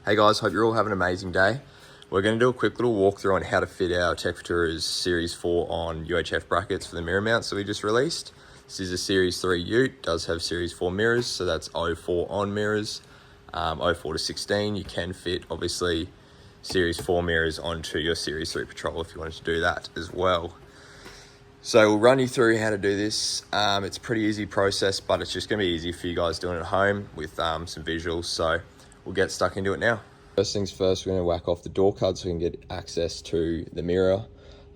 Hey guys, hope you're all having an amazing day. We're going to do a quick little walkthrough on how to fit our Tech4Touring Series 4 on UHF brackets for the mirror mounts that we just released. This is a Series 3 ute, does have Series 4 mirrors, so that's 04 on mirrors, 04 to 16. You can fit, obviously, Series 4 mirrors onto your Series 3 Patrol if you wanted to do that as well. So we'll run you through how to do this. It's a pretty easy process, but it's just going to be easy for you guys doing it at home with some visuals. So we'll get stuck into it now. First things first, we're going to whack off the door card so we can get access to the mirror.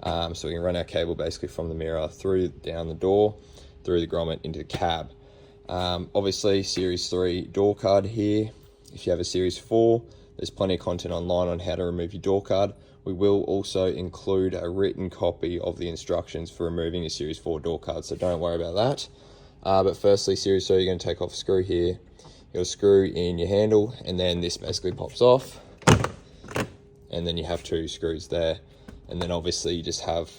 So we can run our cable basically from the mirror through down the door, through the grommet into the cab. Obviously, Series 3 door card here. If you have a Series 4, there's plenty of content online on how to remove your door card. We will also include a written copy of the instructions for removing a Series 4 door card, so don't worry about that. But firstly, Series 3, you're going to take off a screw here. You'll screw in your handle, and then this basically pops off. And then you have two screws there. And then obviously you just have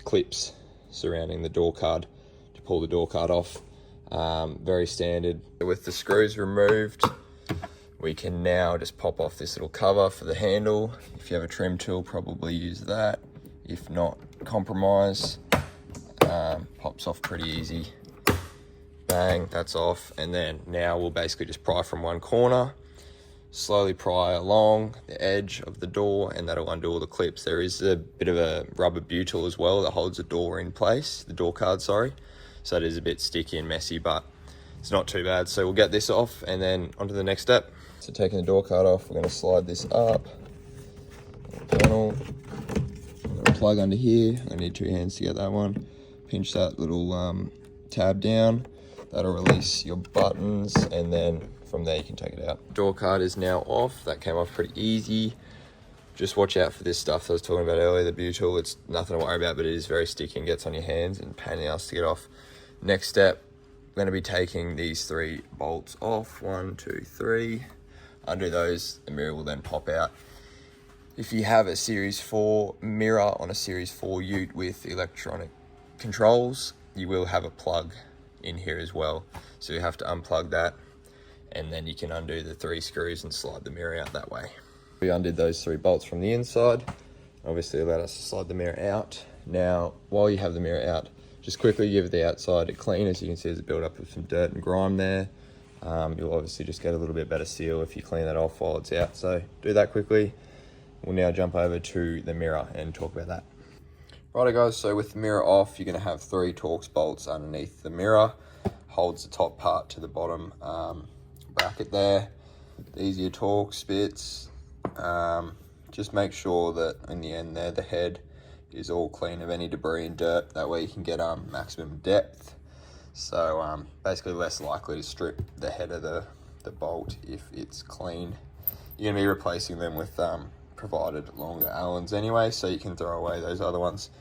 clips surrounding the door card to pull the door card off. Very standard. With the screws removed, we can now just pop off this little cover for the handle. If you have a trim tool, probably use that. If not, compromise. Pops off pretty easy. Bang, that's off. And then now we'll basically just pry from one corner, slowly pry along the edge of the door, and that'll undo all the clips. There is a bit of a rubber butyl as well that holds the door in place, the door card, sorry. So it is a bit sticky and messy, but it's not too bad. So we'll get this off and then on to the next step. So taking the door card off, we're going to slide this up. Panel. I'm going to plug under here. I need two hands to get that one. Pinch that little tab down. That'll release your buttons, and then from there you can take it out. Door card is now off. That came off pretty easy. Just watch out for this stuff that I was talking about earlier, the butyl. It's nothing to worry about, but it is very sticky and gets on your hands and pain in the ass to get off. Next step, I'm going to be taking these three bolts off. 1, 2, 3. Undo those, the mirror will then pop out. If you have a Series 4 mirror on a Series 4 ute with electronic controls, you will have a plug in here as well. So you have to unplug that, and then you can undo the 3 screws and slide the mirror out that way. We undid those 3 bolts from the inside. Obviously allowed us to slide the mirror out. Now, while you have the mirror out, just quickly give the outside a clean. As you can see, there's a build-up of some dirt and grime there. You'll obviously just get a little bit better seal if you clean that off while it's out. So do that quickly. We'll now jump over to the mirror and talk about that. Righto guys, so with the mirror off, you're going to have 3 Torx bolts underneath the mirror. Holds the top part to the bottom bracket there. These are your Torx bits. Just make sure that in the end there, the head is all clean of any debris and dirt. That way you can get maximum depth. So basically less likely to strip the head of the bolt if it's clean. You're going to be replacing them with provided longer Allens anyway, so you can throw away those other ones.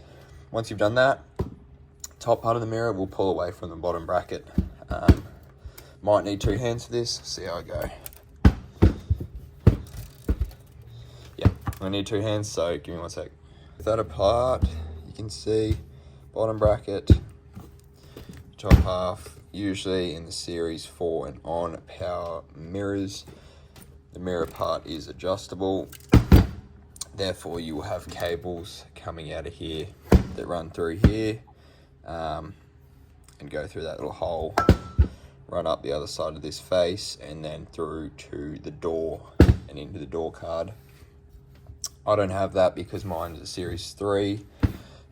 Once you've done that, top part of the mirror will pull away from the bottom bracket. Might need 2 hands for this. See how I go. Yeah, I need 2 hands, so give me 1 sec. With that apart, you can see bottom bracket, top half. Usually in the Series 4 and on power mirrors, the mirror part is adjustable. Therefore, you will have cables coming out of here that run through here and go through that little hole, run up the other side of this face, and then through to the door and into the door card. I don't have that because mine is a Series 3,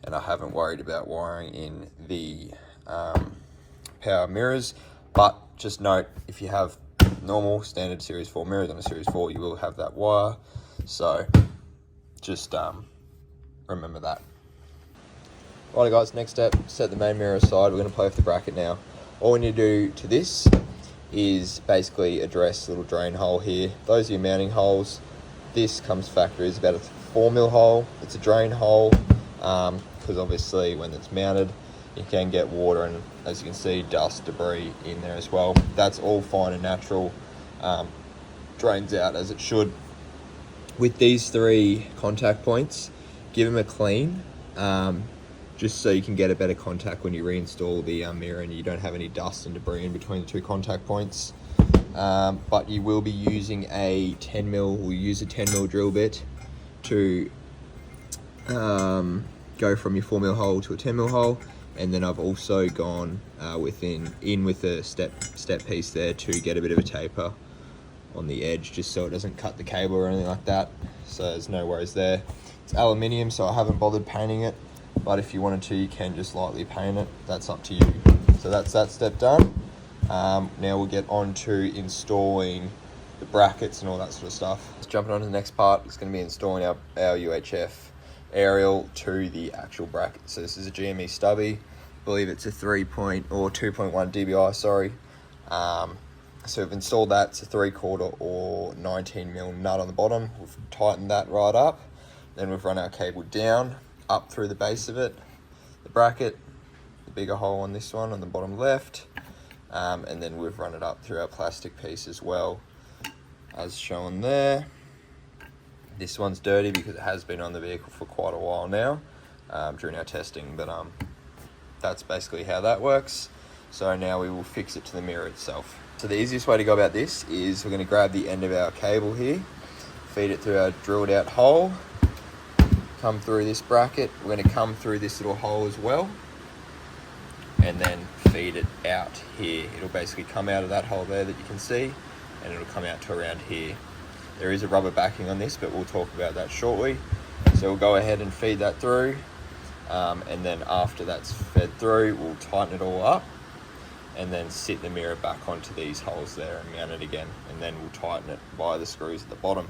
and I haven't worried about wiring in the power mirrors. But just note, if you have normal standard Series 4 mirrors on a Series 4, you will have that wire. So just remember that. Alright guys, next step, set the main mirror aside. We're going to play with the bracket now. All we need to do to this is basically address the little drain hole here. Those are your mounting holes. This comes factory, it's about a 4mm hole. It's a drain hole because obviously when it's mounted, you can get water and, as you can see, dust, debris in there as well. That's all fine and natural. Drains out as it should. With these 3 contact points, give them a clean, just so you can get a better contact when you reinstall the mirror and you don't have any dust and debris in between the 2 contact points. but you will be using a 10mm, we'll use a 10mm drill bit to go from your 4mm hole to a 10mm hole. And then I've also gone with a step piece there to get a bit of a taper on the edge, just so it doesn't cut the cable or anything like that. So there's no worries there. It's aluminium, so I haven't bothered painting it, but if you wanted to, you can just lightly paint it. That's up to you. So that's that step done. Now we'll get on to installing the brackets and all that sort of stuff. Jumping on to the next part, it's going to be installing our UHF aerial to the actual bracket. So this is a GME stubby. I believe it's a 2.1 dBi, sorry. So we've installed that. It's a 3/4 or 19mm nut on the bottom. We've tightened that right up. Then we've run our cable down, up through the base of it, the bracket, the bigger hole on this one on the bottom left. And then we've run it up through our plastic piece as well, as shown there. This one's dirty because it has been on the vehicle for quite a while now during our testing, but that's basically how that works. So now we will fix it to the mirror itself. So the easiest way to go about this is we're going to grab the end of our cable here, feed it through our drilled out hole, come through this bracket. We're going to come through this little hole as well, and then feed it out here. It'll basically come out of that hole there that you can see, and it'll come out to around here. There is a rubber backing on this, but we'll talk about that shortly. So we'll go ahead and feed that through, and then after that's fed through, we'll tighten it all up, and then sit the mirror back onto these holes there and mount it again, and then we'll tighten it by the screws at the bottom.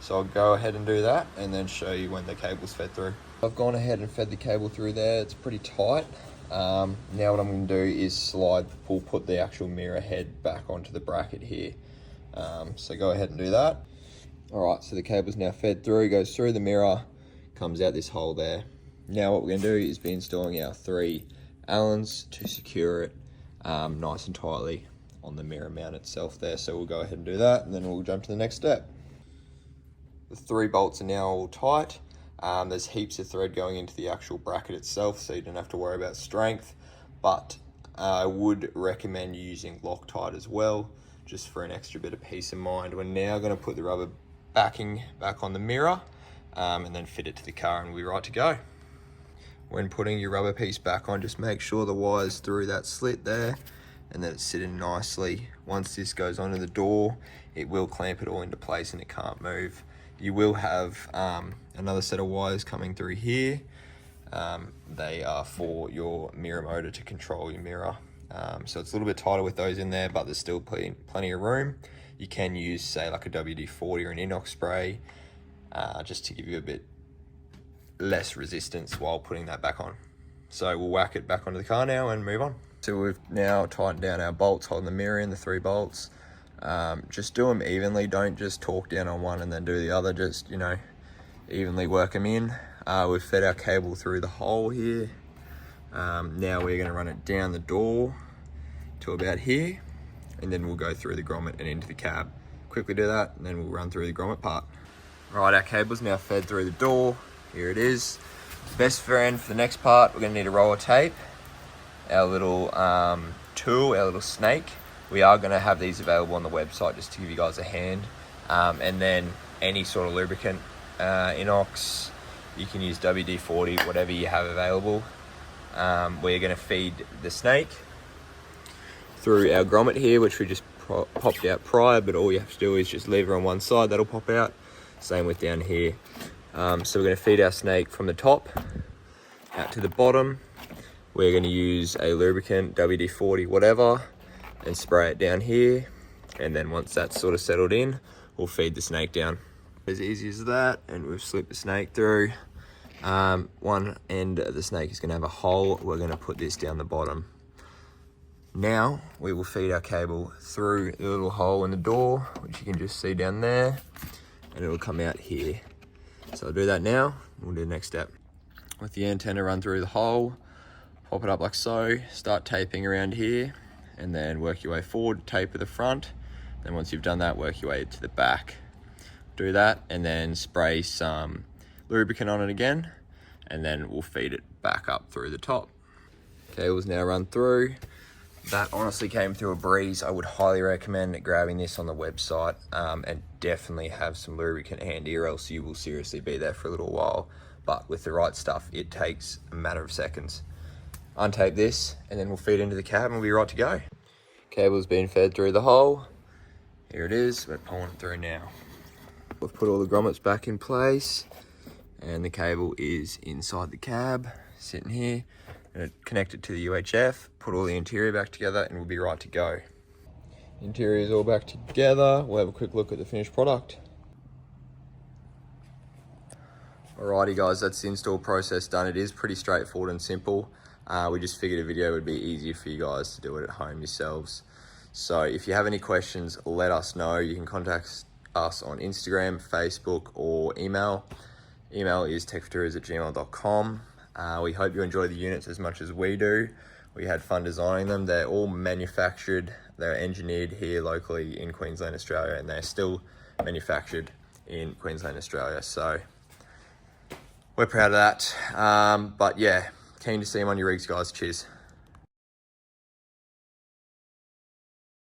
So I'll go ahead and do that and then show you when the cable's fed through. I've gone ahead and fed the cable through there. It's pretty tight. Now what I'm going to do is we'll put the actual mirror head back onto the bracket here. So go ahead and do that. Alright, so the cable's now fed through, goes through the mirror, comes out this hole there. Now what we're going to do is be installing our 3 Allens to secure it nice and tightly on the mirror mount itself there. So we'll go ahead and do that, and then we'll jump to the next step. The 3 bolts are now all tight. There's heaps of thread going into the actual bracket itself, so you don't have to worry about strength, but I would recommend using Loctite as well, just for an extra bit of peace of mind. We're now going to put the rubber backing back on the mirror, and then fit it to the car, and we'll be right to go. When putting your rubber piece back on, just make sure the wire's through that slit there, and that it's sitting nicely. Once this goes onto the door, it will clamp it all into place and it can't move. You will have another set of wires coming through here. They are for your mirror motor to control your mirror. So it's a little bit tighter with those in there, but there's still plenty of room. You can use, say, like a WD-40 or an inox spray, just to give you a bit less resistance while putting that back on. So we'll whack it back onto the car now and move on. So we've now tightened down our bolts holding the mirror in, the 3 bolts. Just do them evenly. Don't just torque down on one and then do the other. Just, evenly work them in. We've fed our cable through the hole here. Now we're going to run it down the door to about here, and then we'll go through the grommet and into the cab. Quickly do that, and then we'll run through the grommet part. Right, our cable's now fed through the door. Here it is. Best friend for the next part, we're going to need a roll of tape, our little tool, our little snake. We are going to have these available on the website just to give you guys a hand. And then any sort of lubricant, inox, you can use WD-40, whatever you have available. We're going to feed the snake through our grommet here, which we just popped out prior, but all you have to do is just lever on one side, that'll pop out. Same with down here. So we're going to feed our snake from the top out to the bottom. We're going to use a lubricant, WD-40, whatever, and spray it down here. And then once that's sort of settled in, we'll feed the snake down. As easy as that, and we've slipped the snake through. One end of the snake is going to have a hole. We're going to put this down the bottom. Now we will feed our cable through the little hole in the door, which you can just see down there, and it will come out here. So I'll do that now. We'll do the next step. With the antenna run through the hole, pop it up like so, start taping around here, and then work your way forward, taper the front. Then once you've done that, work your way to the back. Do that, and then spray some lubricant on it again, and then we'll feed it back up through the top. Cable's now run through. That honestly came through a breeze. I would highly recommend grabbing this on the website, and definitely have some lubricant handy, or else you will seriously be there for a little while. But with the right stuff, it takes a matter of seconds. Untape this and then we'll feed into the cab and we'll be right to go. Cable's been fed through the hole. Here it is, we're pulling it through now. We've put all the grommets back in place and the cable is inside the cab, sitting here. Gonna connect it to the UHF, put all the interior back together and we'll be right to go. Interior is all back together. We'll have a quick look at the finished product. Alrighty guys, that's the install process done. It is pretty straightforward and simple. We just figured a video would be easier for you guys to do it at home yourselves. So if you have any questions, let us know. You can contact us on Instagram, Facebook, or email. Email is techfuturas@gmail.com. We hope you enjoy the units as much as we do. We had fun designing them. They're all manufactured, they're engineered here locally in Queensland, Australia, and they're still manufactured in Queensland, Australia. So we're proud of that. But yeah, keen to see them on your rigs, guys. Cheers.